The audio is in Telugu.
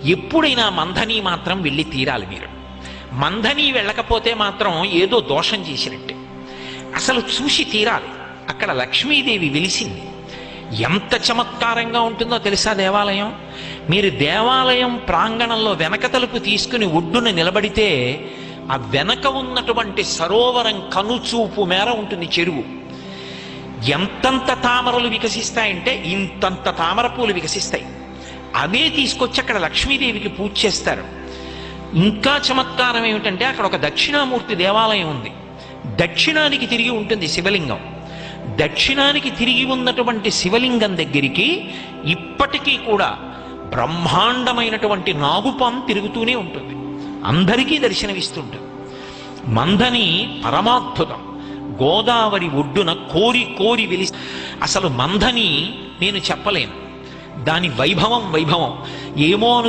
ఎప్పుడైనా మంథని మాత్రం వెళ్ళి తీరాలి మీరు. మంథని వెళ్ళకపోతే మాత్రం ఏదో దోషం చేసినట్టే. అసలు చూసి తీరాలి. అక్కడ లక్ష్మీదేవి వెలిసింది. ఎంత చమత్కారంగా ఉంటుందో తెలుసా దేవాలయం. మీరు దేవాలయం ప్రాంగణంలో వెనక తలుపు తీసుకుని ఒడ్డున నిలబడితే ఆ వెనక ఉన్నటువంటి సరోవరం కనుచూపు మేర ఉంటుంది చెరువు. ఎంతంత తామరలు వికసిస్తాయంటే ఇంతంత తామర పూలు వికసిస్తాయి. అవే తీసుకొచ్చి అక్కడ లక్ష్మీదేవికి పూజ చేస్తారు. ఇంకా చమత్కారం ఏమిటంటే అక్కడ ఒక దక్షిణామూర్తి దేవాలయం ఉంది. దక్షిణానికి తిరిగి ఉంటుంది శివలింగం. దక్షిణానికి తిరిగి ఉన్నటువంటి శివలింగం దగ్గరికి ఇప్పటికీ కూడా బ్రహ్మాండమైనటువంటి నాగుపాం తిరుగుతూనే ఉంటుంది. అందరికీ దర్శనమిస్తుంటుంది. మంథని పరమాద్భుతం. గోదావరి ఒడ్డున కోరి కోరి వెలి. అసలు మంథని నేను చెప్పలేను. దాని వైభవం ఏమో